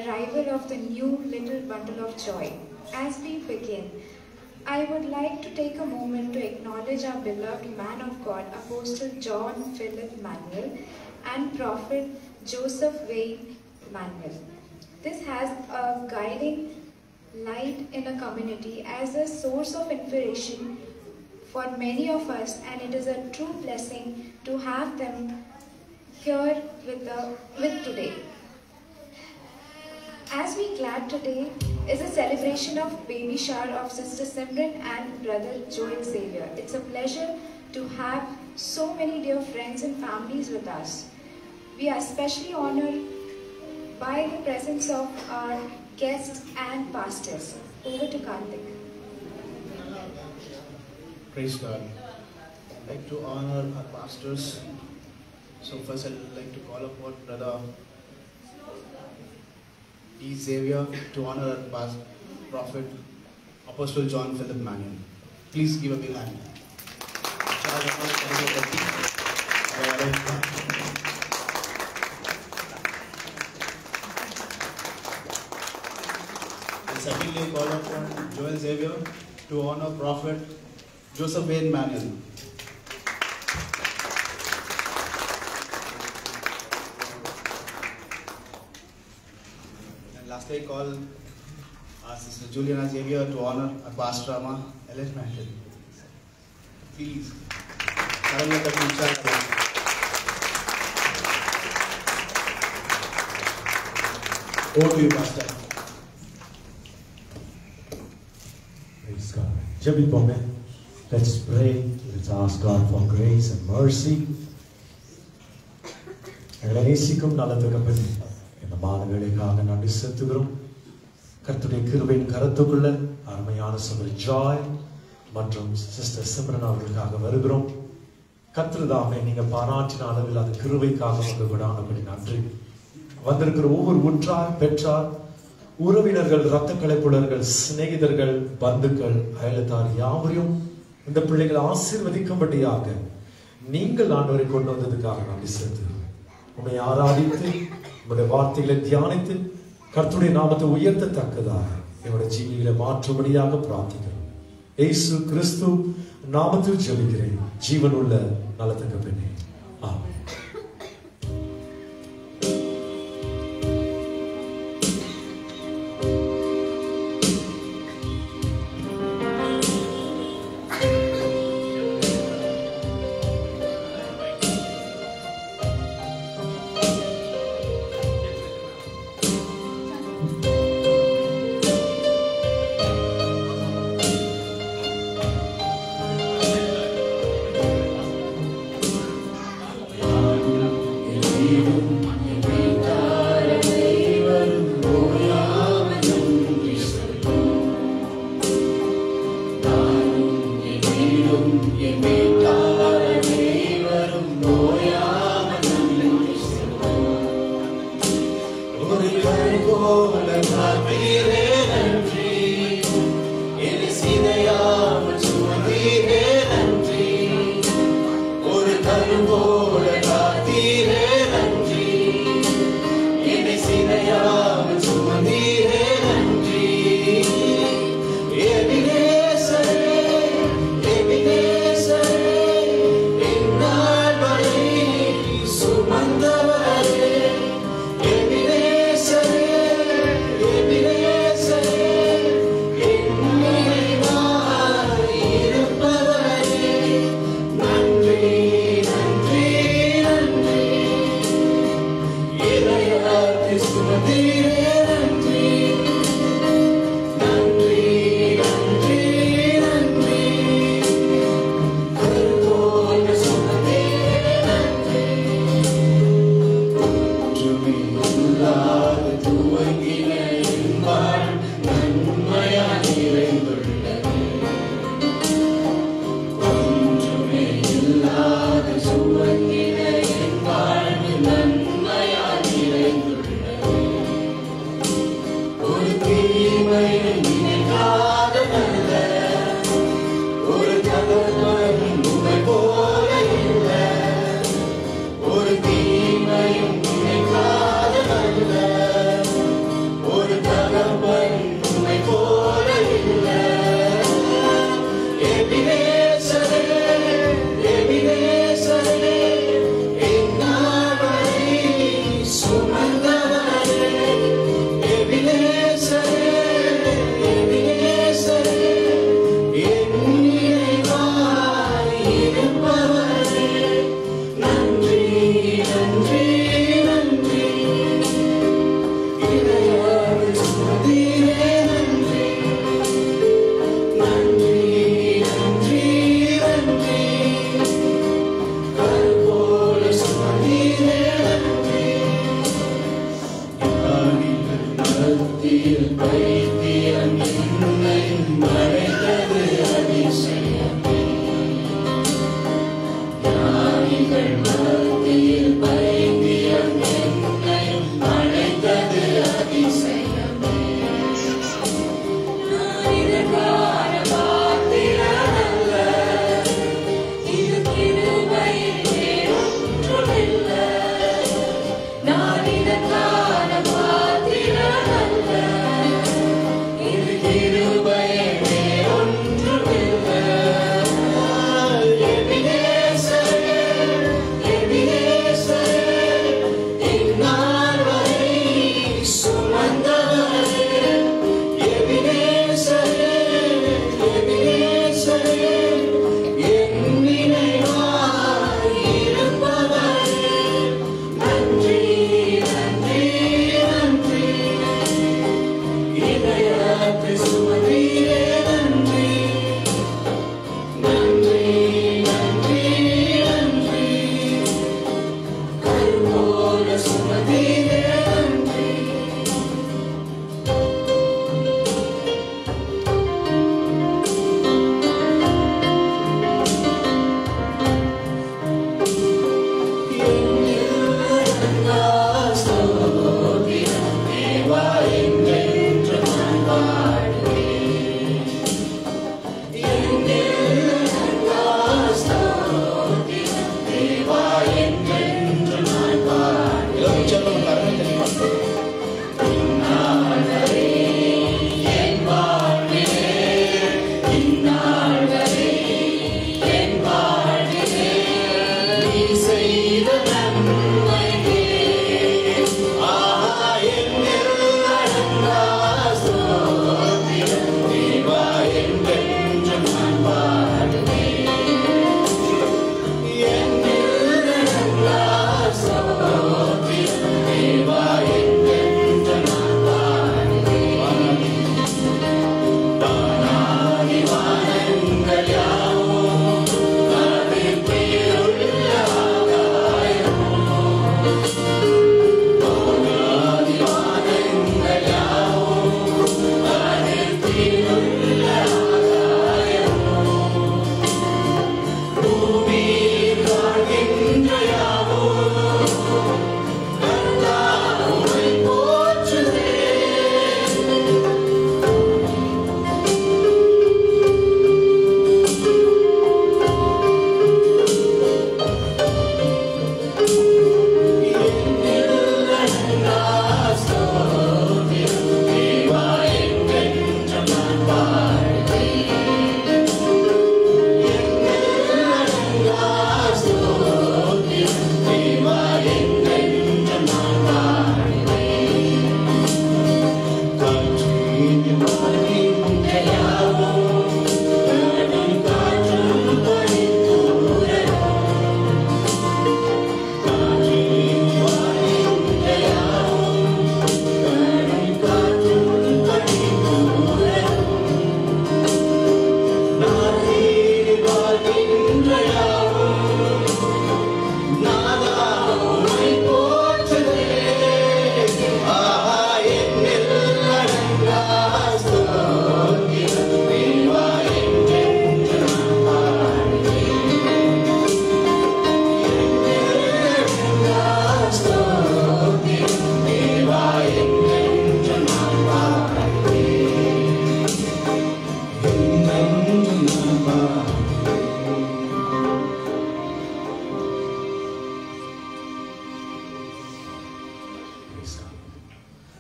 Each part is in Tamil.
arrival of the new little bundle of joy. As we begin, I would like to take a moment to acknowledge our beloved man of God, Apostle John Philip Manuel, and Prophet Joseph Wayne Manuel. This has a guiding light in a community as a source of inspiration for many of us, and it is a true blessing to have them here with today. As we glad today is a celebration of baby shower of Sister Simran and Brother Joel Xavier. It's a pleasure to have so many dear friends and families with us. We are especially honored by the presence of our guests and pastors. Over to Karthik. Praise God. I'd like to honor our pastors. So first I'd like to call upon Brother D. Xavier to honor our Prophet Apostle John Philip Manuel. Please give a big hand. And secondly, call upon Joel Xavier to honor Prophet Joseph Wayne Manuel. Lastly, I call Sister Juliana Xavier to honor our Pastor Amma Ellen Mantle. Please, over to you, Pastor. Praise God. Jabipome. Let's pray. Let's ask God for grace and mercy. எங்களை நேசிக்கும் நல்ல தகப்பனே, இந்த மாதங்களுக்காக நன்றி செலுத்துகிறோம். கர்த்தருடைய கிருபையின் கரத்துக்குள்ள அருமையான சகோதரி ஜாய் மற்றும் சிஸ்டர் சிம்ரன் அவர்களுக்காக வருகிறோம். கர்த்தர் தாமே நீங்க பாராட்டின அளவில் அந்த கிருபைக்காக உங்க விடானபடி நன்றி. வந்திருக்கிற ஒவ்வொரு உற்றார் பெற்றார் உறவினர்கள் இரத்த கலைப்புலர்கள் சிநேகிதர்கள் பந்துக்கள் அயலத்தார் யாவரையும் இந்த பிள்ளைகளை ஆசீர்வதிக்கும்படியாக நீங்கள் ஆண்டவரை கொண்டு வந்ததுக்காக நன்றி செலுத்துகிறோம். உண்மை ஆராதித்து உங்களுடைய வார்த்தைகளை தியானித்து கர்த்தருடைய நாமத்தை உயர்த்தத்தக்கதாக என்னுடைய ஜீவிகளை மாற்றும்படியாக பிரார்த்திக்கிறோம். இயேசு கிறிஸ்து நாமத்தில் ஜெபிக்கிறேன் ஜீவனுள்ள நல்ல தகப்பனே. ஆமென்.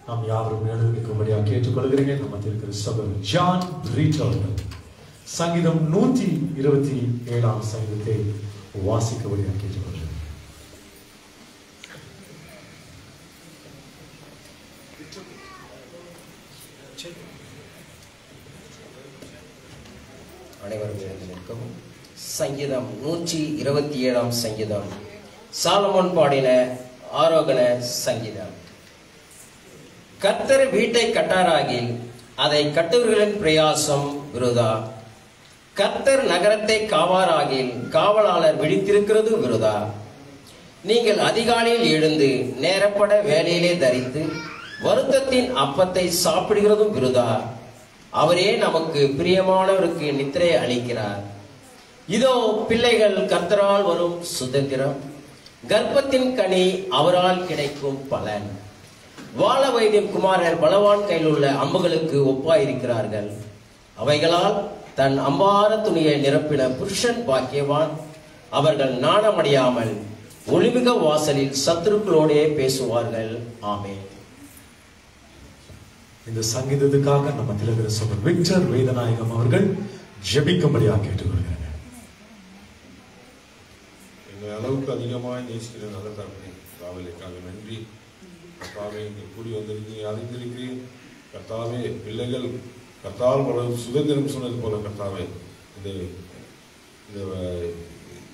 நாம் யாவரும் எழுதிக்கும்படியாக கேட்டுக்கொள்கிறேன். நம்ம இருக்கிற சகோதரர் ஜான் ரீட்டோ சங்கீதம் 127 சங்கீதத்தை வாசிக்கும்படியாக கேட்டுக்கொள்கிறேன். அனைவரும் எழுந்து நிற்கவும். சங்கீதம் 127 சங்கீதம் சாலமோன் பாடின ஆரோகண சங்கீதம். கர்த்தர் வீட்டை கட்டாராகில் அதை கட்டுவர்களின் பிரயாசம் விருதா. கர்த்தர் நகரத்தை காவாராகில் காவலாளர் விழித்திருக்கிறது விருதா. நீங்கள் அதிகாலையில் எழுந்து நேரப்பட வேலையிலே தரித்து வருத்தத்தின் அப்பத்தை சாப்பிடுகிறதும் விருதா. அவரே நமக்கு பிரியமானவருக்கு நித்திரை அளிக்கிறார். இதோ பிள்ளைகள் கர்த்தரால் வரும் சுதந்திரம், கர்ப்பத்தின் கனி அவரால் கிடைக்கும் பலன். வாழ வைத்தியம் குமாரர் பலவான் கையில் உள்ள அம்புகளுக்கு ஒப்பாயிருக்கிறார்கள். அவைகளால் தன் அம்பார துணியை நிரப்பின புருஷன் பாக்கியவான். அவர்கள் நாணமடையாமல் ஒளிமிக வாசலில் சத்துருக்களோடே பேசுவார்கள். ஆமென். இந்த சங்கீதத்துக்காக நம்ம திலகர சகோதரர் விக்டர் வேதநாயகம் அவர்கள் ஜெபிக்கும்படியாக கேட்டுக்கொள்கிறாங்க. எங்கள் அளவுக்கு அதிகமாக நேசிக்கிற நல்ல தரப்பை காவலுக்காக நன்றி. கர்த்தாவே, இங்கே கூடி வந்திருக்கீங்க, அறிந்திருக்கிறேன். கர்த்தாவே, பிள்ளைகள் கர்த்தால் சுதந்திரம் சொன்னது போல கர்த்தாவே, இந்த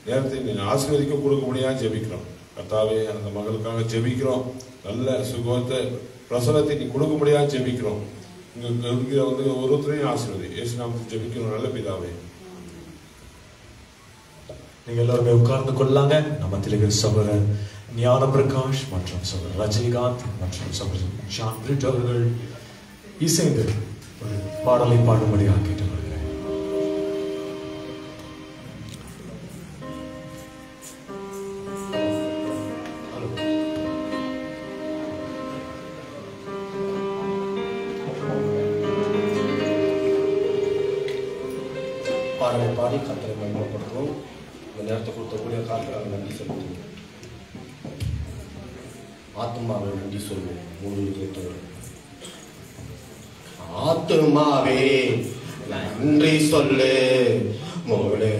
நேரத்தை நீங்கள் ஆசீர்வதிக்க கொடுக்க முடியாது ஜெபிக்கிறோம். கர்த்தாவே, அந்த மகளுக்காக ஜெபிக்கிறோம். நல்ல சுகத்தை பிரசனத்தை நீ கொடுக்க முடியாது ஜெபிக்கிறோம். இங்கே இருக்கிற வந்து ஒருத்தரையும் ஆசீர்வதி இயேசு நாமத்தில் ஜெபிக்கிறோம் நல்ல பிதாவே. நீங்க எல்லாருமே உட்கார்ந்து கொள்ளாங்க. நம்ம திலகர் சகோதரர் ஞான பிரகாஷ் மற்றும் சகோதரர் ரஜினிகாந்த் மற்றும் சகோதரர் ஜான் பிரிட் அவர்கள் இசைந்து ஒரு பாடலை பாடும்படியாக கேட்டுக்கொள்கிறேன். பாடலை பாடி கர்த்தரை மகிமைப்படுத்துவோம். இந்த நேரத்தை கொடுத்தக்கூடிய காரணம் நன்றி செலுத்துவோம். ஆத்மாவை நன்றி சொல்வோம். மூன்று கேட்டவர் ஆத்மாவே நன்றி சொல்லு முழு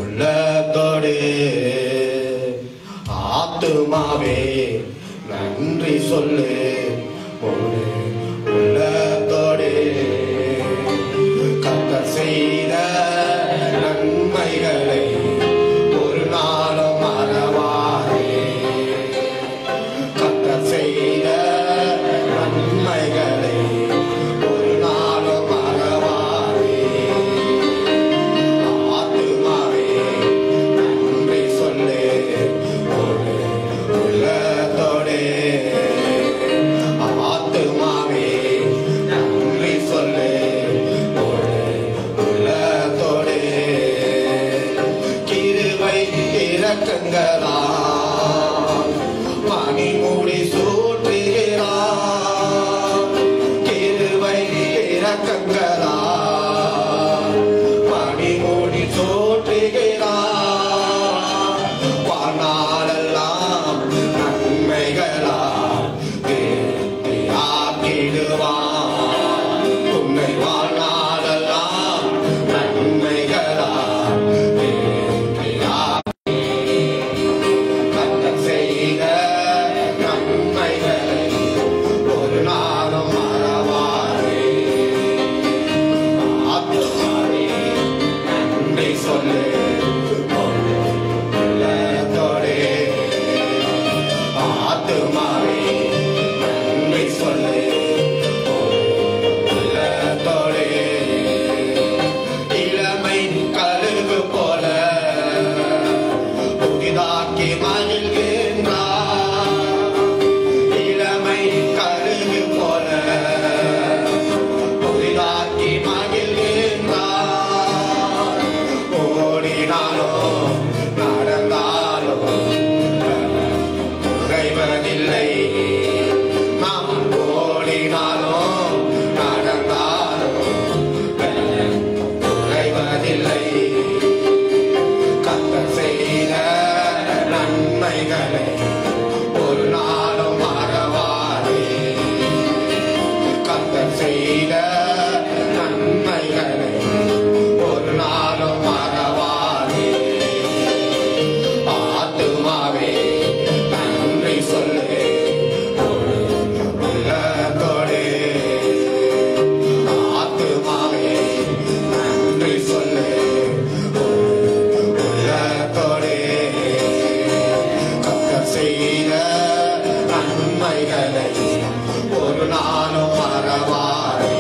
உள்ளத்தோடு. ஆத்மாவே நன்றி சொல்லு முழு உள்ளத்தோடு. கர்த்தர் செய்த நன்மைகளை ஒரு நாளும் மறவாதே. கர்த்தர் செய்த நன்மைகளை ஒரு நாளும் மறவாதே. ஆத்துமாவே நன்றி சொல்லு ஒரு உள்ளத்தோடே. ஆத்துமாவே நன்றி சொல்லு இரக்கங்களால் பனி மூடி சூற்றுகிறார். கிருபை இரக்கங்களால் பனி மூடி சூற்றுகிறார். வாழ்நாளெல்லாம் நன்மைகளால் திருப்தியாக்கிடுவார். உன்னை வாழ்நாளெல்லாம் நன்மைகளால் ஒரு நாளும் மறவாதே.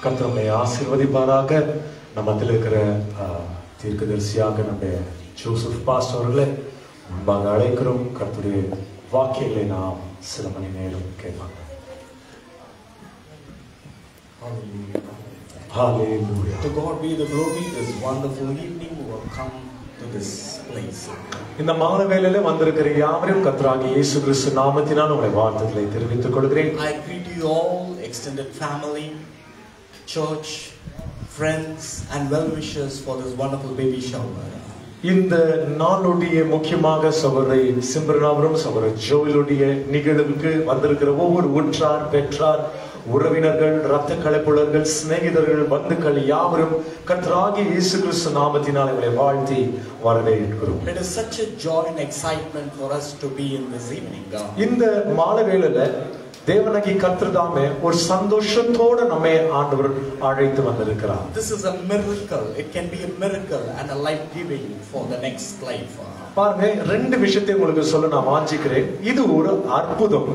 கர்த்தர் நம்மை ஆசீர்வதிப்பாராக. நம்ம அதில் இருக்கிற தீர்க்கதரிசியாக நம்ம ஜோசப் பாஸ்டர் அவர்களை முன்பாக அழைக்கிறோம். கர்த்தருடைய வாக்கியங்களை நாம் சில மணி நேரம் கேட்பாங்க. Hallelujah. To God be the glory. This wonderful evening we have come to this place. இந்த மாலை வேளையில வந்திருக்கிற யாவரையும் கர்த்தராகிய இயேசு கிறிஸ்து நாமத்தினால் உங்களை வாழ்த்துக்களை தெரிவித்துக் கொள்கிறேன். I greet you all, extended family, church, friends and well-wishers for this wonderful baby shower. இந்த நாளுடைய முக்கியமாக சகோதரி சிம்ரனாவரும் சகோதரி ஜோயிலுடைய நிகழ்வுக்கு வந்திருக்கிற ஒவ்வொரு உற்றார் பெற்றார் உறவினர்கள் இரத்த கலப்புள்ளர்கள் சிநேகிதர்கள் பந்துக்கள் யாவரும் கர்த்தராகிய இயேசு கிறிஸ்து நாமத்தினால் உங்களை வாழ்த்தி வரவேற்கிறோம். It is such a joy and excitement for us to be in this evening. இந்த மாலை வேளையில தேவனாகிய கர்த்தர் தாமே ஒரு சந்தோஷத்தோட நம்மை ஆண்டவர் அழைத்து வந்திருக்கிறார். This is a miracle. It can be a miracle and a life giving for the next life. பாருங்க, ரெண்டு விஷயத்தை உங்களுக்கு சொல்ல நான் வாஞ்சிக்கிறேன். இது ஒரு அற்புதம்.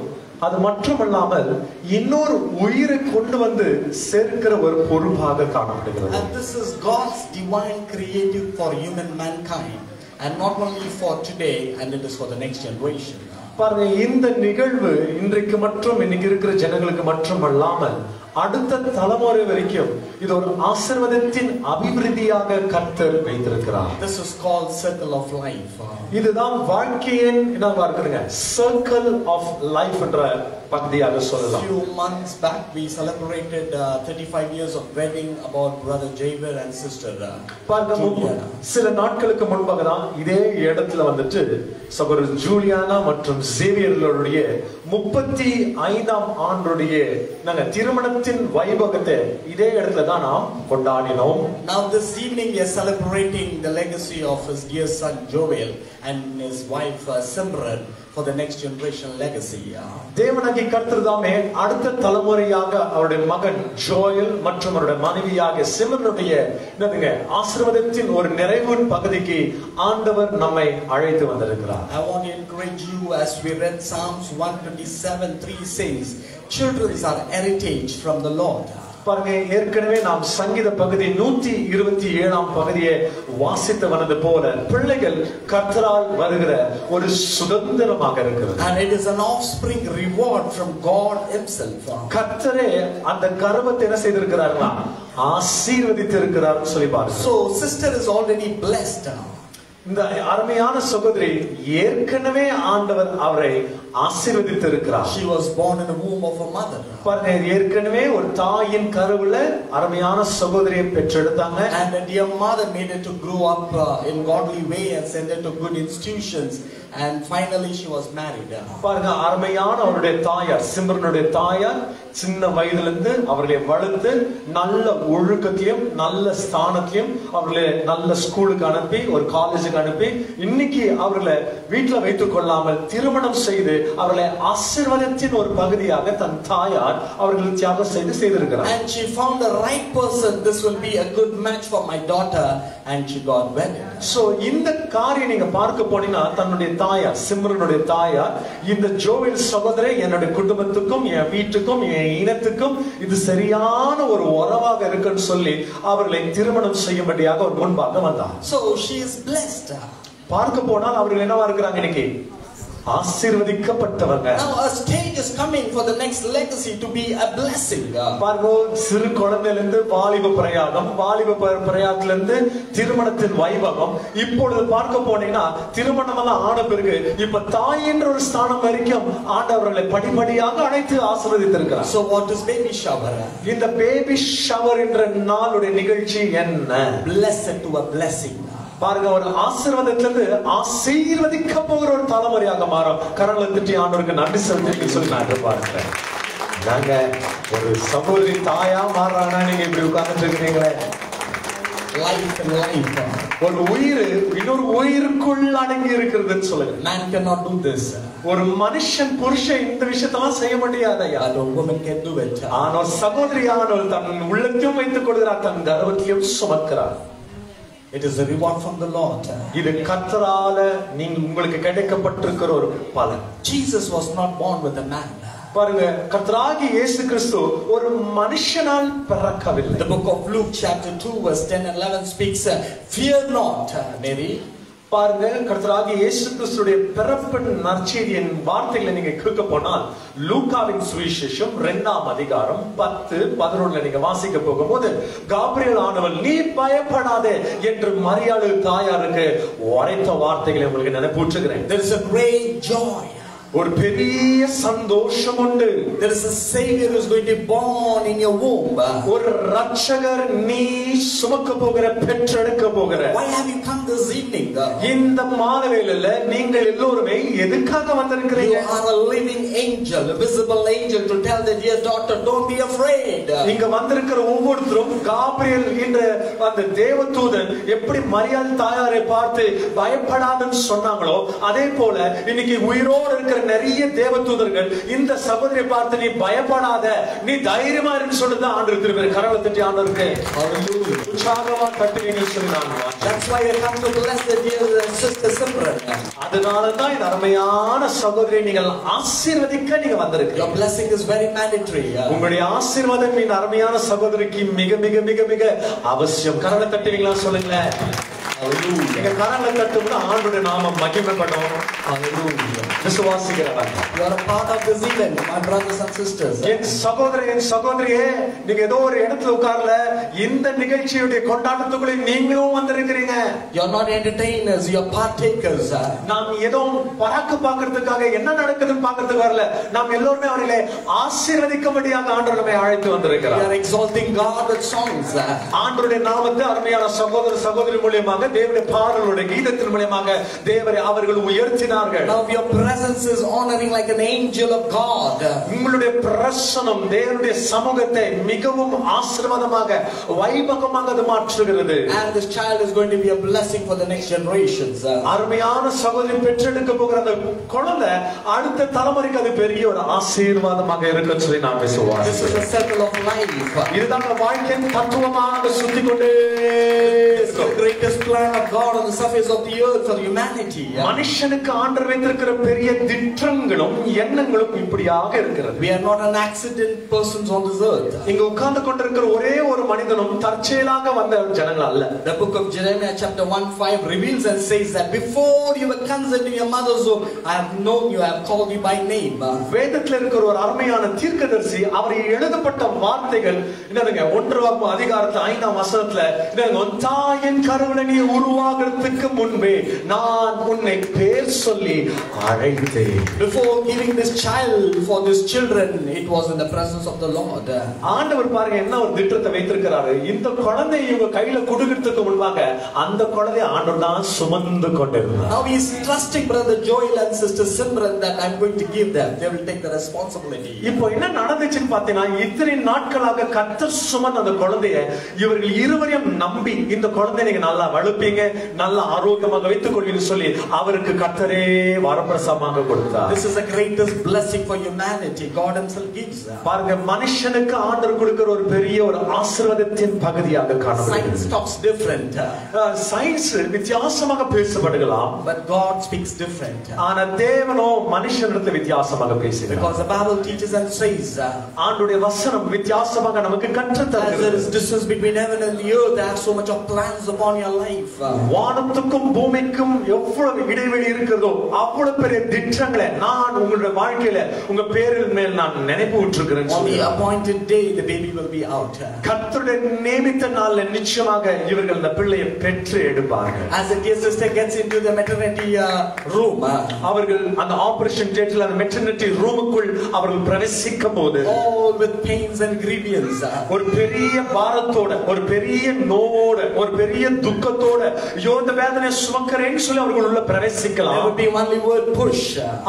அது மட்டுமல்லாமல் இன்னொரு உயிரை கொண்டு வந்து சேர்க்கிற ஒரு பொறுப்பாக காணப்படுகிறது. And this is God's divine creative for human mankind, and not only for today, and it is for the next generation. பாருங்க, இந்த நிகழ்வு இன்றைக்கு மற்றும் இன்னைக்கு இருக்கிற ஜனங்களுக்கு மட்டுமல்லாமல் அடுத்த தலைமுறை வரைக்கும் இது ஒரு ஆசீர்வாதத்தின் அபிவிருத்தியாக கர்த்தர் வைத்திருக்கிறார். This is called circle of life. இதுதான் வாழ்க்கையின் என்னவா இருக்குங்க, circle of life என்ற பகுதியாக சொல்லலாம். Few months back we celebrated 35 years of wedding about brother Javier and sister Juliana. சில நாட்களுக்கு முன்பாக தான் இதே இடத்துல வந்துட்டு சகோதரர் ஜூலியானா மற்றும் சேவியர்களுடைய 35ஆம் ஆண்டுடைய நாங்க திருமணத்தின் வைபவத்தை இதே இடத்துல தான் நாம் கொண்டாடினோம். Now this evening we are celebrating the legacy of his dear son Joel and his wife Simran for the next generation legacy. தேவனாகிய கர்த்தர் தாமே அடுத்த தலைமுறையாக அவருடைய மகன் ஜோயல் மற்றும் அவருடைய மனைவியாக சிம்ரனுடைய என்னதுங்க ஆசீர்வாதத்தின் ஒரு நிறைவின் பகுதிக்கு ஆண்டவர் நம்மை அழைத்து வந்திருக்கிறார். I want to encourage you as we read Psalms 127:3 says, children are heritage from the Lord. பாருங்க, ஏற்கனவே நாம் சங்கீத பகுதி 127ஆம் பகுதியை வாசித்து வந்தது போல பிள்ளைகள் கர்த்தரால் வருகிற ஒரு சுதந்திரமாக இருக்கிறது. And it is an offspring reward from God himself. கர்த்தரே அந்த கர்வத்தை என்ன செய்திருக்கிறார்களா, ஆசீர்வதித்து இருக்கிறார்னு சொல்லி பாருங்க. So sister is already blessed. இந்த அருமையான சகோதரி ஏற்கனவே ஆண்டவர் அவரை ஆசீர்வதித்து இருக்கிறார். She was born in the womb of her mother. பாருங்க, ஏற்கனவே ஒரு தாயின் கருவுல அருமையான சகோதரியை பெற்றெடுத்தாங்க. And a dear mother made her to grow up in godly way and send her to good institutions, and finally she was married. பாருங்க, அருமையான அவருடைய தாயார் சிம்ரனுடைய தாயார் சின்ன வயதிலிருந்து அவர்களை வளர்த்து நல்ல ஒழுக்கத்தையும் நல்ல ஸ்தானத்தையும் அவர்களை நல்ல ஸ்கூலுக்கு அனுப்பி ஒரு காலேஜுக்கு அனுப்பி இன்னைக்கு அவர்களை வீட்டில் வைத்துக் கொள்ளாமல் திருமணம் செய்து அவர்களை ஆசீர்வாதத்தின் ஒரு பகுதியாக தன் தாயார் அவர்கள் தியாகம் செய்திருக்கிறார். And she found the right person. This will be a good match for my daughter, and she got wedded. So இந்த காரியம் நீங்க பார்க்க போனீங்கன்னா தன்னுடைய தாயார் சிம்ரனுடைய தாயார் இந்த ஜோவில் சகோதரி என்னுடைய குடும்பத்துக்கும் என் வீட்டுக்கும் என் இனத்துக்கும் இது சரியான ஒரு உறவாக இருக்குன்னு சொல்லி அவர்களை திருமணம் செய்யும்படியாக ஒரு முன்பாக வந்தார். So she is blessed. பார்க்க போனால் அவர்கள் என்னவா இருக்கிறாங்க, இன்னைக்கு ஆசீர்வதிக்கப்பட்டவங்க. Now a stage is coming for the next legacy to be a blessing. பாருங்க, சிறு குழந்தையிலிருந்து வாலிப பிரயாணம், வாலிப பிரயாணத்திலிருந்து திருமணத்தின் வைபவம், இப்பொழுது பார்க்க போனீங்கன்னா திருமணம் எல்லாம் ஆன பிறகு இப்ப தாய் என்ற ஒரு ஸ்தானம் வரைக்கும் ஆண்டவர்களை படிப்படியாக அழைத்து ஆசீர்வதித்திருக்கிறார். So what is baby shower? இந்த பேபி ஷவர் என்ற நாளுடைய நிகழ்ச்சி என்ன? Blessed to a blessing. பாருங்க, ஒரு ஆசீர்வாதத்திலிருந்து ஆசீர்வதிக்க போகிற ஒரு தலைமுறையாக மாறும். கரங்களை தட்டி ஆண்டவருக்கு நன்றி செலுத்தி சொல்லி நான் எதிர்பார்க்கிறேன். நாங்க ஒரு சகோதரி தாயா மாறுறாங்கன்னா நீங்க இப்படி உட்கார்ந்துட்டு இருக்கீங்களே. Life and life. ஒரு உயிர் இன்னொரு உயிருக்குள் அடங்கி இருக்கிறதுன்னு சொல்லுங்க. Man cannot do this. ஒரு மனுஷன் புருஷன் இந்த விஷயத்தெல்லாம் செய்ய முடியாதையா. But a woman can do it. ஆனால் சகோதரியானவள் தன் உள்ளத்தையும் வைத்துக் கொள்கிறார், தன் கர்வத்தையும் சுமக்கிறார். It is a reward from the Lord. இது கர்த்தரால உங்களுக்கு கிடைக்கப்பட்டிருக்கிற ஒரு பலன். Jesus was not born with a man. பாருங்க, கர்த்தராகிய இயேசு கிறிஸ்து ஒரு மனுஷனால் பிறக்கவில்லை. The book of Luke chapter 2 verse 10 and 11 speaks, fear not, Mary. பாருங்க, கர்த்தராகிய இயேசு கிறிஸ்துடைய பிறப்பின் நற்செய்தியின் வார்த்தைகளை நீங்க கேட்க போனால் லூக்காவின் சுவிசேஷம் 2ஆம் அதிகாரம் 10-11 நீங்க வாசிக்க போகும்போது காபிரியேல் ஆனவள் நீ பயப்படாதே என்று மரியாள் தாயாருக்கு உரைத்த வார்த்தைகளை உங்களுக்கு நினைப்பூட்டுகிறேன். There is a great joy. ஒரு பெரிய சந்தோஷம் உண்டு. There is a savior who is going to be born in your womb. ஒரு ரட்சகர் நீ சுமக்க போகிற, பெற்றெடுக்க போகிற. Why have you come this evening? இந்த மாலையில நீங்கள் எல்லோருமே எதுக்காக வந்திருக்கிறீங்க? You are a living angel, a visible angel to tell the dear daughter, don't be afraid. இங்க வந்திருக்கிற ஒவ்வொருத்தரும் காபிரியேல் என்ற அந்த தேவதூதன் எப்படி மரியாள் தாயாரை பார்த்து பயப்படாதன்னு சொன்னாங்களோ அதே போல இன்னைக்கு உயிரோடு இருக்கிற நிறைய தேவதூதர்கள் இந்த சகோதரியை பார்த்து நீ பயப்படாத, நீ தைரியமா இருந்து சொல்லுது ஆண்டவர் திருப்பி கரங்களை தட்டி ஆண்டவருக்கு உற்சாகமா தட்டுவீங்க சொன்னாங்க. That's why I come to bless the dear sister Simran. அதனாலதான் இந்த அருமையான சகோதரியை நீங்கள் ஆசீர்வதிக்க நீங்க வந்திருக்கீங்க. Your blessing is very mandatory. உங்களுடைய ஆசீர்வாதம் இந்த அருமையான சகோதரிக்கு மிக மிக மிக மிக அவசியம். கரங்களை தட்டுவீங்களா சொல்லுங்களேன். நீங்க கரங்களை தட்டும்னா ஆண்டவருடைய நாமம் மகிமைப்படும். விசுவாசிக்கிறவன். You are a part of this event, my brothers and sisters. என் சகோதரியே, நீங்க ஏதோ ஒரு இடத்துல உட்கார்ல இந்த நிகழ்ச்சியுடைய கொண்டாட்டத்துக்குள்ள நீங்களும் வந்திருக்கிறீங்க. You are not entertainers, you are partakers. நாம் ஏதோ பராக்கு பார்க்கிறதுக்காக என்ன நடக்குதுன்னு பார்க்கிறதுக்கு வரல. நாம் எல்லோருமே அவர்களை ஆசீர்வதிக்கும்படியாக ஆண்டவர் நம்மை அழைத்து வந்திருக்கிறார். We are exalting God with songs. ஆண்டவருடைய நாமத்தை அருமையான சகோதரி மூலமாக தேவனுடைய பாடலுடைய கீதத்தின் மூலமாக தேவரை அவர்கள் உயர்த்தினார்கள். Now your presence is honoring like an angel of God. உங்களுடைய பிரசன்னம் தேவனுடைய சமூகத்தை மிகவும் ஆசீர்வாதமாக வைபவமாக அது மாற்றுகிறது. And this child is going to be a blessing for the next generations. அருமையான சகோதரி பெற்றெடுக்க போகிற அந்த குழந்தை அடுத்த தலைமுறைக்கு அது பெரிய ஒரு ஆசீர்வாதமாக இருக்குன்னு சொல்லி நான் விசுவாசிக்கிறேன். This is the circle of life. இதுதான் வாழ்க்கையின் தத்துவமாக சுத்தி கொண்டே the greatest plan of God on the surface of the earth for humanity. மனுஷனுக்கு ஆண்டவர் வைத்திருக்கிற பெரிய திட்டங்களும் எண்ணங்களும் இப்படியாக இருக்கிறது. We are not an accident persons on this earth. இங்க உட்கார்ந்து கொண்டிருக்கிற ஒரே ஒரு மனிதனும் தற்செயலாக வந்த ஜனங்கள் அல்ல. The book of Jeremiah chapter 1:5 reveals and says that before you were conceived in your mother's womb, I have known you, I have called you by name. வேதத்தில் இருக்கிற ஒரு அருமையான தீர்க்கதரிசி அவர் எழுதப்பட்ட வார்த்தைகள் என்னதுங்க 1ஆம் அதிகாரத்துல 5ஆம் வசனத்துல என்னங்க தாயின் கருவில நீ உருவாகிறதுக்கு முன்பே நான் உன்னை பேர் சொல்லி அழைத்தேன். Before giving this child for these children, it was in the presence of the Lord. ஆண்டவர் பாருங்க என்ன ஒரு திட்டத்தை வைத்திருக்கிறாரு. இந்த குழந்தையை இவங்க கையில கொடுக்கிறதுக்கு முன்பாக அந்த குழந்தையை ஆண்டவர் தான் சுமந்து கொண்டிருந்தார். Now he is trusting brother Joel and sister Simran that I'm going to give them. They will take the responsibility. இப்போ என்ன நடந்துச்சுன்னு பார்த்தீங்கன்னா இத்தனை நாட்களாக கர்த்தர் சுமந்த அந்த குழந்தையை இவர்கள் இருவரையும் நம்பி இந்த குழந்தையை நீங்க நல்லா வளர்ப்பீங்க, நல்லா ஆரோக்கியமாக வைத்துக் கொள்வீங்கன்னு சொல்லி அவருக்கு கர்த்தரே வரப்பிரசாதமாக கொடுத்தார். This is the greatest blessing for humanity. God himself gives. பாருங்க மனுஷனுக்கு ஆண்டவர் கொடுக்கிற ஒரு பெரிய ஒரு ஆசீர்வாதத்தின் பகுதியாக காணப்படுகிறது. Science talks different. சயின்ஸ் வித்தியாசமாக பேசப்படுகலாம். But God speaks different. ஆனா தேவனோ மனுஷனிடத்தில் வித்தியாசமாக பேசுகிறார். Because the Bible teaches and says, ஆண்டவருடைய வசனம் வித்தியாசமாக நமக்கு கற்றுத் தருகிறது. there is distance between heaven and the earth, there are so much of plans upon your life. வானத்துக்கும் பூமிக்கும் எவ்வளவு இடைவெளி இருக்கிறதோ அவ்வளவு பெரிய திட்டங்களை நான் உங்களுடைய வாழ்க்கையில உங்க பேரின் மேல் நான் நினைப்பு விட்டிருக்கிறேன். On the appointed day the baby will be out. கர்த்தருடைய நியமித்த நாள்ல நிச்சயமாக இவர்கள் அந்த பிள்ளையை பெற்று எடுப்பார்கள். As the dear sister gets into the maternity room, அவர்கள் அந்த ஆபரேஷன் தியேட்டர்ல அந்த மெட்டர்னிட்டி ரூமுக்குள் அவர்கள் பிரவேசிக்கும் போது all with pains and grievance, ஒரு பெரிய பாரத்தோட, ஒரு பெரிய நோவோட, ஒரு பெரிய துக்கத்தோட இந்த வேதனை சுமக்கிறேன்னு சொல்லி அவர்கள் உள்ள பிரவேசிக்கலாம். there would be only word push.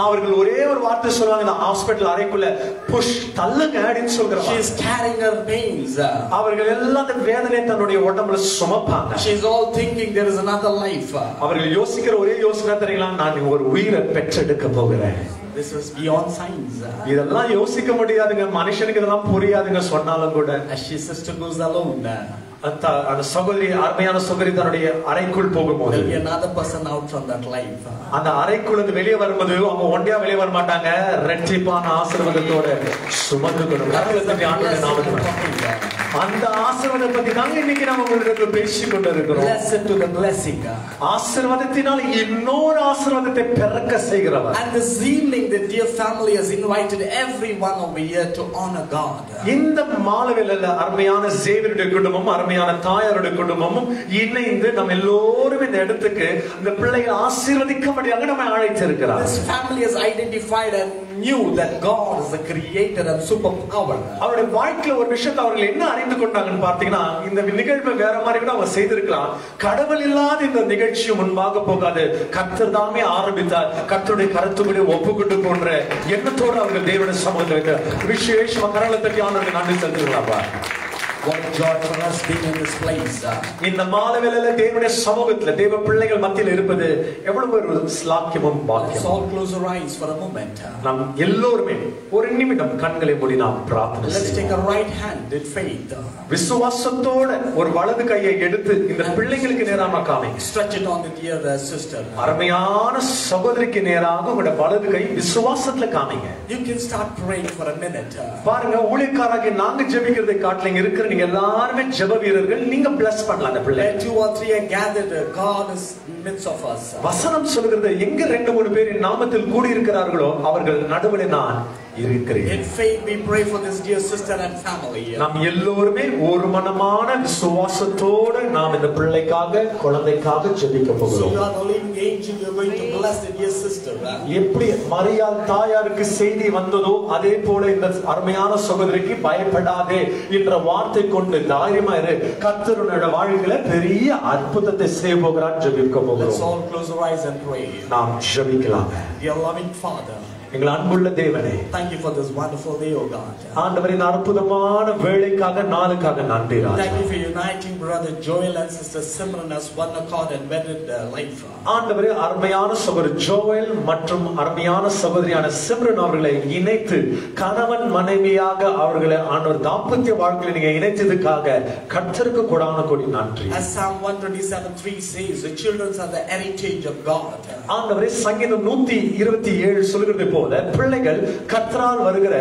அவர்கள் ஒரே ஒரு வார்த்தை சொல்வாங்க, இந்த ஹாஸ்பிடல் அறைக்குள்ள புஷ் தள்ளுங்க அப்படின்னு சொல்றாங்க. She is carrying her pains. அவர்கள் எல்லாம் அந்த வேதனையை தன்னுடைய உடம்புல சுமப்பாங்க. She is all thinking there is another life. அவர்கள் யோசிக்கிற ஒரே யோசனை தெரியுங்களா, நான் ஒரு உயிரை பெற்றெடுக்க போகிறேன். This was beyond science. இதெல்லாம் யோசிக்க முடியாதுங்க, மனுஷனுக்கு இதெல்லாம் புரியாதுங்க சொன்னாலும் கூட. As his sister goes alone, அந்த சகோதரி, அருமையான சகோதரி தன்னுடைய அறைக்குள் போகும்போது there'll be another person out from that life. அந்த அறைக்குள்ள இருந்து வெளியே வரும்போது அவங்க ஒண்டியா வெளியே வர மாட்டாங்க, ரெட்டிப்பான ஆசீர்வாதத்தோட சுமந்து கொண்டு அந்த ஆசீர்வாதத்தை பத்தி நாங்க இன்னைக்கு நம்ம உங்களுக்கு பேசிக் கொண்டு இருக்கிறோம். Blessed to the blessing. ஆசீர்வாதத்தினால் இன்னொரு ஆசீர்வாதத்தை பெருக்க செய்கிறவர். And this evening the dear family has invited everyone over here to honor God. இந்த மாலைவேளையில அருமையான சேவியருடைய குடும்பம், அருமையான தாயாருடைய குடும்பமும் இணைந்து நம்ம எல்லோரும் இந்த இடத்துக்கு இந்த பிள்ளைகளை ஆசீர்வதிக்கும்படியாக நம்ம அழைத்திருக்கிறார். This family has identified and knew that God is the creator and superpower. அவருடைய வாழ்க்கையில ஒரு விஷயத்தை அவர்கள் என்ன அறிந்து கொண்டாங்கன்னு பார்த்தீங்கன்னா, இந்த நிகழ்வை வேற மாதிரி கூட அவங்க செய்திருக்கலாம். கடவுள் இல்லாத இந்த நிகழ்ச்சி முன்பாக போகாது, கர்த்தர் தாமே ஆரம்பித்தார், கர்த்தருடைய கருத்துக்களை ஒப்புக்கொண்டு போன்ற எண்ணத்தோடு அவர்கள் தேவனுடைய சமூகத்தில் வைத்த விசேஷமா கரங்களை தட்டி ஆண்டவருக்கு நன்றி செலுத்துகிறாப்பா. What joy for us being in this place. இந்த மாலைவேளையில தேவனுடைய சமூகத்துல தேவ பிள்ளைகள் மத்தியில் இருப்பது எவ்வளவு ஒரு ஸ்லாக்கியமும் பாக்கியம். Let's all close our eyes for a moment. நாம் எல்லோருமே ஒரு நிமிடம் கண்களை மூடி நாம் பிரார்த்தனை செய்வோம். Let's take a right hand in faith. விசுவாசத்தோட ஒரு வலது கையை எடுத்து இந்த பிள்ளைகளுக்கு நேராக காமிங்க. Stretch it on the dear sister. அருமையான சகோதரிக்கு நேராக உங்களுடைய வலது கை விசுவாசத்துல காமிங்க. You can start praying for a minute. பாருங்க, ஊழியக்காரங்க நாங்க ஜெபிக்கிறதை காட்டில இருக்கிற நீங்க எல்லாரும் ஜெப வீரர்கள், நீங்க பிளஸ் பண்ணலாம் அந்த பிள்ளை. 2 or 3 are gathered, God is in the midst of us. வசனம் சொல்கிறது, எங்க 2-3 பேர் நாமத்தில் கூடி இருக்கிறார்களோ அவர்கள் நடுவில் நான் இருக்கிறேன். In faith we pray for this dear sister and family. நாம் எல்லோருமே ஒரு மனமான விசுவாசத்தோடு நாம் இந்த பிள்ளைக்காக, குழந்தைக்காக ஜெபிக்க போகிறோம். So you are the living angel, you are going to bless the dear sister. எப்படி மரியாள் தாயாருக்கு செய்தி வந்ததோ அதே போல இந்த அருமையான சகோதரிக்கு பயப்படாதே என்ற வார்த்தை கொண்டு தைரியமா இரு, கர்த்தருடைய வாழ்க்கையில பெரிய அற்புதத்தை செய்ய போகிறார். ஜெபிக்க போகிறோம். Let's all close our eyes and pray. நாம் ஜெபிக்கலாம். Dear loving Father, எங்கள் அன்புள்ள தேவனே, thank you for this wonderful day, oh God. ஆண்டவரே, இந்த அற்புதமான வேளைக்காக, நாளுக்காக நன்றி ராஜா. Thank you for uniting brother Joel and sister Simran as one accord and wedded life. ஆண்டவரே, அருமையான சகோதரி ஜோயல் மற்றும் அருமையான சகோதரியான சிம்ரன் அவர்களை இணைத்து கணவன் மனைவியாக அவர்களை ஆண்டவர் தாம்பத்திய வாழ்க்கையில் நீங்க இணைத்ததுக்காக கர்த்தருக்கு கொடான கொடி நன்றி. As Psalm 127:3 says, the children are the heritage of God. ஆண்டவரே, சங்கீதம் 127 சொல்கிறது போல பிள்ளைகள் கர்த்தரால் வருகிற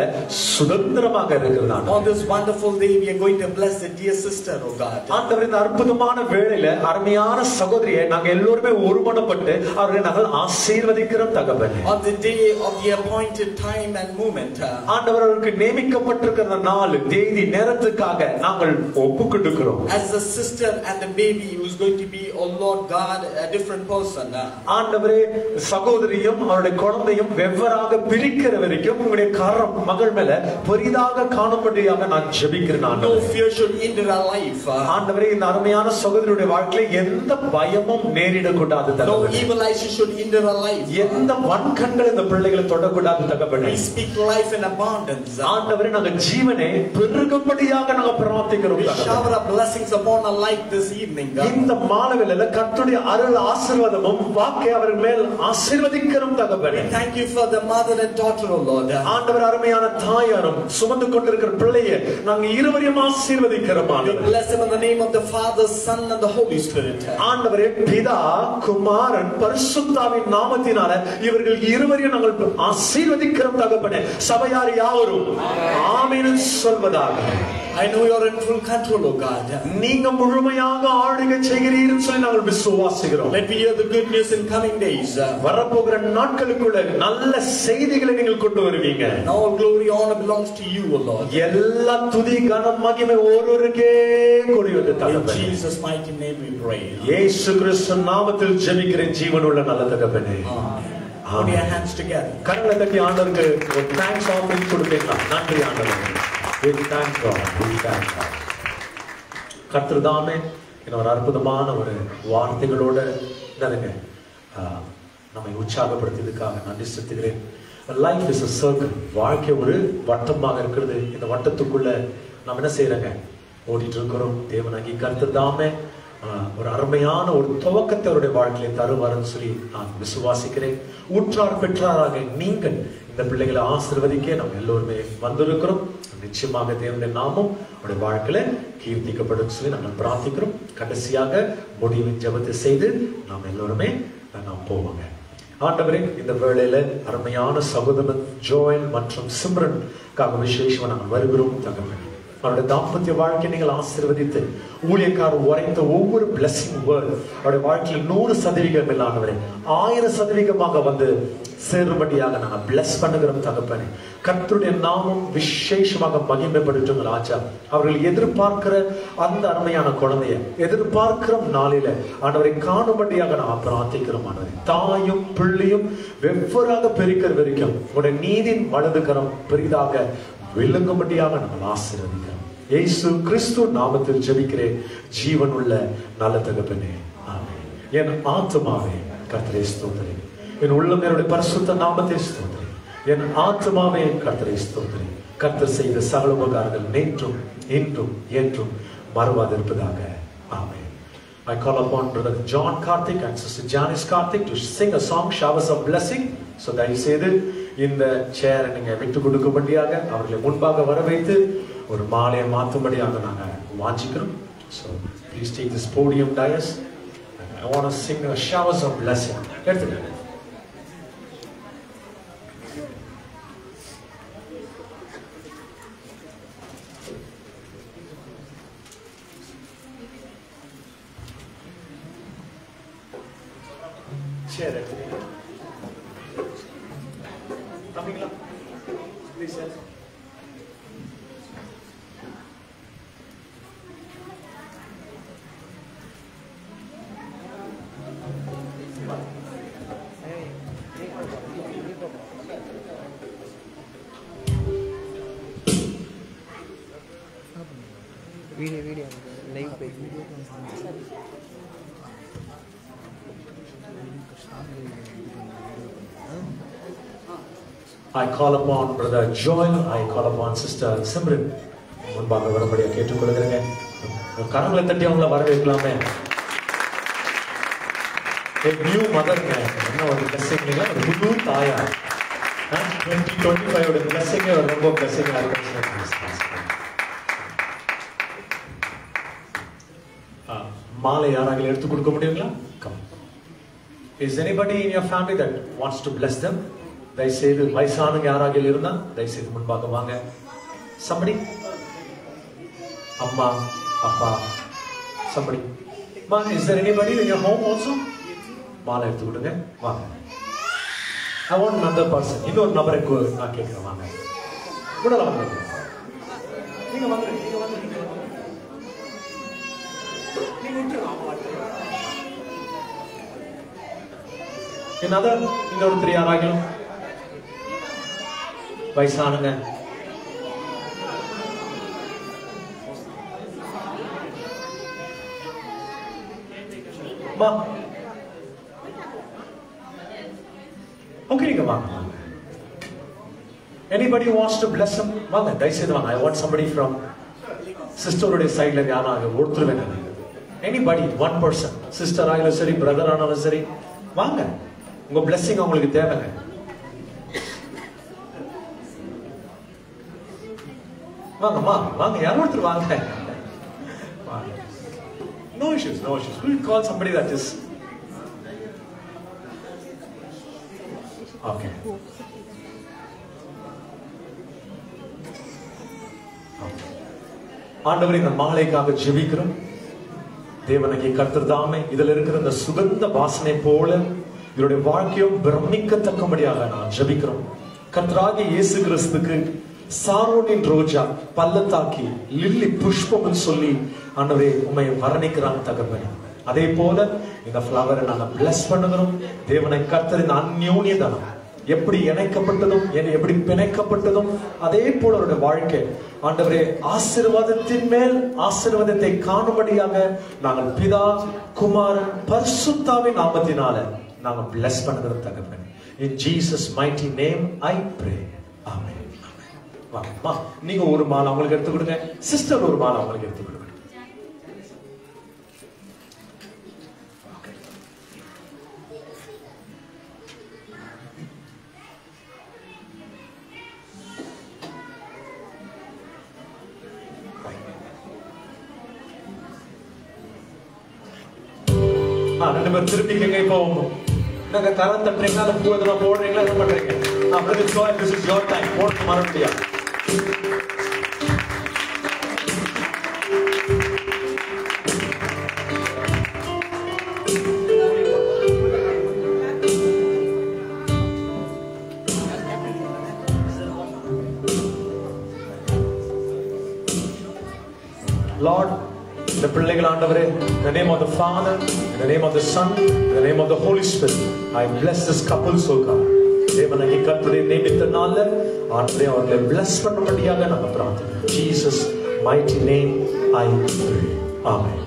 சுதந்திரமாக இருக்கிறார். On this wonderful day we are going to bless the dear sister, oh God. ஆண்டவரே, இந்த அற்புதமான வேளையில அருமையான சகோதரியை நாங்க எல்லோருமே ஒருமனப்பட்டு அவர்களை நாங்கள் ஆசீர்வதிக்கிறோம் தகப்பனே. On the day of the appointed time and moment, ஆண்டவர் அவருக்கு நியமிக்கப்பட்டிருக்கிற நாள், தேதி, நேரத்துக்காக நாங்கள் ஒப்புக்கொடுக்கிறோம். as the sister and the baby who is going to be, oh Lord God, a different person. ஆண்டவரே, சகோதரியும் அவருடைய குழந்தையும் வெவ்வேறாக பிரிக்கிற வரைக்கும் உங்களுடைய கரம் மகள் மேல பெரிதாக காணும்படியாக நான் ஜெபிக்கிறேன். No fear should enter our life. ஆண்டவரே, இந்த அருமையான சகோதரியுடைய வாழ்க்கையில எந்த பயமும் நேரிடக்கூடாது No தகப்பனே. evil eyes should enter our life. எந்த வன்கண்கள் இந்த பிள்ளைகளை தொடக்கூடாது தகப்பனே. We speak life in abundance. ஆண்டவரே, நாங்க ஜீவனை பெருகும்படியாக நாங்க பிரார்த்திக்கிறோம் We தகப்பனே. shower our blessings upon our life this evening. இந்த மாலைவேளையில கர்த்தருடைய அருள் ஆசீர்வாதமும் வாக்கை அவர் மேல் ஆசீர்வதிக்கிறோம் தகப்பனே. Thank you for the mother and daughter, oh Lord. ஆண்டவர், அருமையான தாயாரும் சுமந்து கொண்டிருக்கிற பிள்ளையை நாங்க இருவரையும் ஆசீர்வதிக்கிறோம். Bless him in the name of the Father, Son and the Holy Spirit. ஆண்டவரே, பிதா, குமாரன், பரிசுத்தாவின் நாமத்தினால இவர்கள் இருவரையும் நாங்கள் ஆசீர்வதிக்கிறோம் தகப்பனே. சபையார் யாவரும் ஆமென் சொல்வதாக. I know you are in full control, oh God. நீங்க முழுமையாக ஆளுகை செய்கிறீர்கள் சொல்லி நாங்கள் விசுவாசிக்கிறோம். Let me hear the good news in coming days. வரப்போகிற நாட்களுக்குள்ள நல்ல செய்திகளை நீங்கள் கொண்டு வருவீங்க. All glory, honor belongs to you, O Lord. எல்லா துதி, கனம், மகிமை ஒருவருக்கே கொடிவது In தகப்பனே. Jesus' mighty name we pray. இயேசு கிறிஸ்து நாமத்தில் ஜெபிக்கிறேன் ஜீவனுள்ள நல்ல தகப்பனே. Put your hands together. கரங்களை தட்டி ஆண்டவருக்கு ஒரு தேங்க்ஸ் ஆஃபரிங் கொடுப்பீங்களா? நன்றி ஆண்டவரே. We thank God. We thank God. கர்த்தர் தாமே ஒரு அற்புதமான ஒரு வார்த்தைகளோட என்னதுங்க நம்மை உற்சாகப்படுத்தியதுக்காக நன்றி செலுத்துகிறேன். Life is a circle. வாழ்க்கை ஒரு வட்டமாக இருக்கிறது. இந்த வட்டத்துக்குள்ள நம்ம என்ன செய்யறோங்க? ஓடிட்டு இருக்கிறோம். தேவனாகி கர்த்தர் தாமே ஒரு அருமையான ஒரு துவக்கத்தை அவருடைய வாழ்க்கையை தருவாருன்னு சொல்லி நான் விசுவாசிக்கிறேன். ஊற்றார் பெற்றாராக நீங்கள் இந்த பிள்ளைகளை ஆசீர்வதிக்க நம்ம எல்லோருமே வந்திருக்கிறோம். நிச்சயமாக தேவனுடைய நாமம் அவருடைய வாழ்க்கையில கீர்த்திக்கப்படும் சொல்லி நாங்கள் பிரார்த்திக்கிறோம். கடைசியாக முடிவின் ஜெபத்தை செய்து நாம் எல்லோருமே நாம் போவாங்க. ஆண்டவரே, இந்த வேளையில அருமையான சகோதரன் ஜோயல் மற்றும் சிம்ரனுக்காக விசேஷமா நாங்கள் வருகிறோம். தகவல் அவருடைய தாம்பத்திய வாழ்க்கை நீங்கள் ஆசீர்வதித்து ஊழியக்காரர் உரைத்த ஒவ்வொரு பிளஸிங் வேர்ட் அவருடைய வாழ்க்கையில் 100% இல்லாதவரை 1000% வந்து சேரும்படியாக நாங்கள் பிளஸ் பண்ணுகிறோம் தகப்பனே. கர்த்தருடைய நாமம் விசேஷமாக மகிமைப்படுத்துங்கள் ராஜா. அவர்கள் எதிர்பார்க்கிற அந்த அருமையான குழந்தைய எதிர்பார்க்கிற நாளில ஆண்டவரை காணும்படியாக நான் பிரார்த்திக்கிறோம். ஆண்டவரை தாயும் பிள்ளையும் வெவ்வேறாக பெருக்கிற வரைக்கும் உங்களுடைய நீதின் வலதுகரம் பெரிதாக விளங்கும்படியாக நாங்கள் ஆசீர்வதிக்கிறோம். இயேசு கிறிஸ்து நாமத்தில் ஜெபிக்கிறேன் ஜீவன் உள்ள நல்ல தகப்பனே, ஆமென். என் ஆத்துமாவே கர்த்தரை ஸ்தோத்திரி, என் உள்ளம் என்னுடைய பரிசுத்த நாமத்தை ஸ்தோத்திரி. என் ஆத்துமாவே கர்த்தரை ஸ்தோத்திரி. கர்த்தர் செய்த சகல உபகாரங்கள் நேற்றும் இன்றும் என்றும் மறவாதிருப்பதாக. ஆமென். I call upon Brother John Karthik and Sister Janice Karthik to sing a song, Showers of Blessing. So தயவு செய்து இந்த சேரை நீங்க விட்டு கொடுக்கும்படியாக அவர்களை முன்பாக வர வைத்து ஒரு மாலையை மாற்றும்படியாக நாங்கள் வாஞ்சிக்கிறோம். So please take this podium dais. I want to sing a Showers of Blessing. எடுத்துக்கங்க. Share it. Coming up. Please share. Video live page. I call upon Brother Joel, I call upon Sister Simran. முன்பாக வரும்படியா கேட்டுக்கொள்கிறேங்க. கரங்களை தட்டி அவங்கள வரவேற்கலாமே. நியூ மதர்ங்க, என்ன ஒரு பிளஸிங், ஒரு புது தாயா. 2025 ஓட பிளஸிங் ரொம்ப பிளஸிங்கா இருக்கு. மாலை யாராக எடுத்து கொடுக்க முடியுங்களா? Come. Is anybody in your family that wants to bless them? தயவுசெய்து வயசானவங்க யாராக இருந்தா தயவுசெய்து முன்பாக வாங்க. somebody, அம்மா அப்பா, somebody. Is there anybody in your home also? மாலை எடுத்து கொடுங்க, வாங்க. I want another person. இன்னொரு நபரை நான் கேட்கிறேன், வாங்க. முன்னால வாங்க. நீங்க வாங்க, நீங்க வாங்க. Another, இந்த ஒருத்தர் யாராகிலும் வயசானுங்க. ஓகே, நீங்க வாங்க. Anybody wants to bless them? வாங்க, தயவுசெய்து வாங்க. I want somebody from சிஸ்டருடைய சைட்ல யாராக ஒருத்தர் வேணும். Anybody, one person, சிஸ்டர் ஆனாலும் சரி, பிரதர் ஆனாலும் சரி, வாங்க. உங்க blessing உங்களுக்கு தேவைங்க. வாங்கம்மா, வாங்க, யாரும் ஒருத்தர் வாங்க. No issues, no issues. We'll call somebody that is okay. ஆண்டவரே, இந்த மாலைக்காக ஜெபிக்கிறோம். தேவனுக்கு கர்த்தர் தாமே இதில் இருக்கிற இந்த சுகந்த வாசனை போல இவருடைய வாழ்க்கையும் பிரமிக்கத்தக்கபடியாக நான் ஜெபிக்கிறோம். கர்த்தராகிய இயேசு கிறிஸ்துக்கு சாரோனின் ரோஜா பள்ளத்தாக்கி லில்லி புஷ்பம் சொல்லி ஆண்டவரே உம்மை வர்ணிக்கிறான் தகப்பனே. அதே போல இந்த ஃப்ளவரை நாங்க பிளஸ் பண்ணுகிறோம். தேவனை கர்த்தரின் அந்யோன்யதனம் எப்படி இணைக்கப்பட்டதும் எப்படி பிணைக்கப்பட்டதும் அதே போல அவருடைய வாழ்க்கை ஆண்டவரே ஆசீர்வாதத்தின் மேல் ஆசீர்வாதத்தை காணும்படியாக நாங்கள் பிதா குமாரன் பரிசுத்தாவின் நாமத்தினால நாங்கள் பிளஸ் பண்ணுகிறோம் தகப்பனே. In Jesus mighty name I pray. Amen. வாங்கம்மா, நீங்க ஒரு மாலை அவங்களுக்கு எடுத்து கொடுங்க. சிஸ்டர் ஒரு மாலை அவங்களுக்கு எடுத்து கொடுங்க. ரெண்டு பேரும் திருப்பிக்கங்க. இப்போ நாங்க கரம் தட்டுறீங்களா, அந்த பூ எதுனா போடுறீங்களா, என்ன பண்றீங்க? Brother Joy, this is your time. போடுறது மறந்துட்டியா? Lord, the பிள்ளைகள் ஆண்டவரே, in the name of the Father, in the name of the Son, in the name of the Holy Spirit, I bless this couple, so God. தேவனை கர்த்தருடைய நிமித்த நாள்ல ஆண்டவரே அவர்களை bless பண்ணும்படியாக நாங்க பிரார்த்திக்கிறோம். Jesus mighty name I pray. Amen.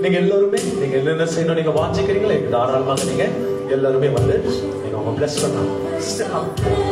நீங்க எல்லாருமே நீங்க என்ன செய்யணும், நீங்க வாஞ்சிக்கிறீங்களா, தாராளமாக நீங்க எல்லாருமே வந்து நீங்க அவங்க bless பண்ணலாம்.